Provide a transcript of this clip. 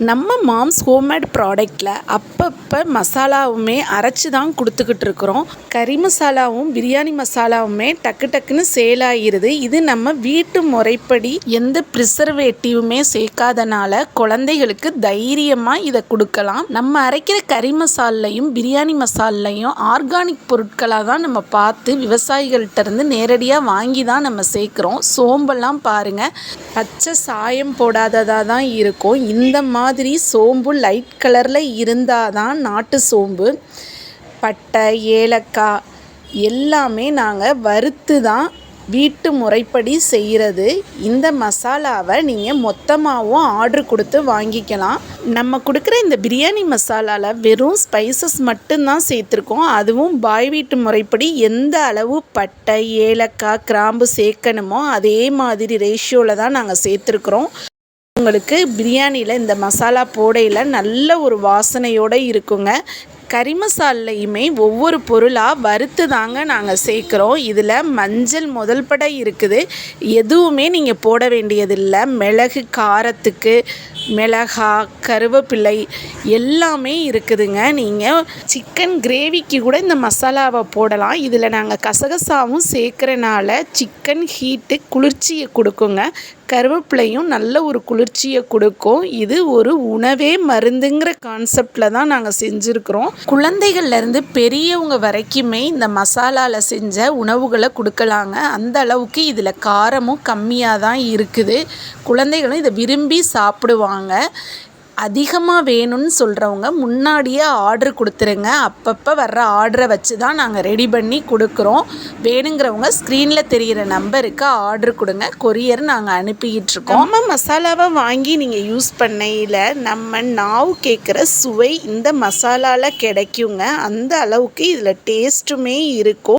நம்ம moms homemade ப்ராடக்ட்டில் அப்பப்போ மசாலாவுமே அரைச்சி தான் கொடுத்துக்கிட்டு இருக்கிறோம். கறி மசாலாவும் பிரியாணி மசாலாவுமே டக்கு டக்குன்னு சேல் ஆகிடுது. இது நம்ம வீட்டு முறைப்படி எந்த ப்ரிசர்வேட்டிவுமே சேர்க்காதனால குழந்தைகளுக்கு தைரியமாக இதை கொடுக்கலாம். நம்ம அரைக்கிற கறி மசாலையும் பிரியாணி மசாலையும் ஆர்கானிக் பொருட்களாக தான் நம்ம பார்த்து விவசாயிகள்கிட்ட இருந்து நேரடியாக வாங்கி தான் நம்ம சேர்க்குறோம். சோம்பெல்லாம் பாருங்கள், பச்சை சாயம் போடாததாக தான் இருக்கும். இந்த மாதிரி சோம்பு லைட் கலரில் இருந்தால் தான் நாட்டு சோம்பு. பட்டை, ஏலக்காய் எல்லாமே நாங்கள் வறுத்து தான் வீட்டு முறைப்படி செய்கிறது. இந்த மசாலாவை நீங்கள் மொத்தமாகவும் ஆர்டர் கொடுத்து வாங்கிக்கலாம். நம்ம கொடுக்குற இந்த பிரியாணி மசாலாவில் வெறும் ஸ்பைசஸ் மட்டும்தான் சேர்த்துருக்கோம். அதுவும் பாய் வீட்டு முறைப்படி எந்த அளவு பட்டை, ஏலக்காய், கிராம்பு சேர்க்கணுமோ அதே மாதிரி ரேஷியோவில் தான் நாங்கள் சேர்த்துருக்குறோம். உங்களுக்கு பிரியாணியில் இந்த மசாலா போடையில் நல்ல ஒரு வாசனையோடு இருக்குங்க. கறி மசாலையுமே ஒவ்வொரு பொருளாக வறுத்து தாங்க நாங்கள் சேர்க்குறோம். இதில் மஞ்சள் முதல் பட இருக்குது. எதுவுமே நீங்கள் போட வேண்டியதில்லை. மிளகு காரத்துக்கு, மிளகாய், கருவேப்பிலை எல்லாமே இருக்குதுங்க. நீங்கள் சிக்கன் கிரேவிக்கு கூட இந்த மசாலாவை போடலாம். இதில் நாங்கள் கசகசாவும் சேர்க்குறனால சிக்கன் ஹீட்டு குளிர்ச்சியை கொடுக்குங்க. கருவேப்பிலையும் நல்ல ஒரு குளிர்ச்சியை கொடுக்கும். இது ஒரு உணவே மருந்துங்கிற கான்செப்டில் தான் நாங்கள் செஞ்சுருக்கிறோம். குழந்தைகள்லேருந்து பெரியவங்க வரைக்குமே இந்த மசாலாவில் செஞ்ச உணவுகளை கொடுக்கலாங்க. அந்த அளவுக்கு இதில் காரமும் கம்மியாக தான் இருக்குது. குழந்தைகளும் இதை விரும்பி சாப்பிடுவாங்க. அதிகமாக வேணும்னு சொல்கிறவங்க முன்னாடியே ஆர்டர் கொடுத்துருங்க. அப்பப்போ வர்ற ஆர்டரை வச்சு தான் நாங்கள் ரெடி பண்ணி கொடுக்குறோம். வேணுங்கிறவங்க ஸ்க்ரீனில் தெரிகிற நம்பருக்கு ஆர்டர் கொடுங்க. கொரியர் நாங்கள் அனுப்பிக்கிட்டு இருக்கோம். நம்ம மசாலாவை வாங்கி நீங்கள் யூஸ் பண்ணையில் நம்ம நாவு கேட்குற சுவை இந்த மசாலாவில் கிடைக்குங்க. அந்த அளவுக்கு இதில் டேஸ்ட்டுமே இருக்கும்.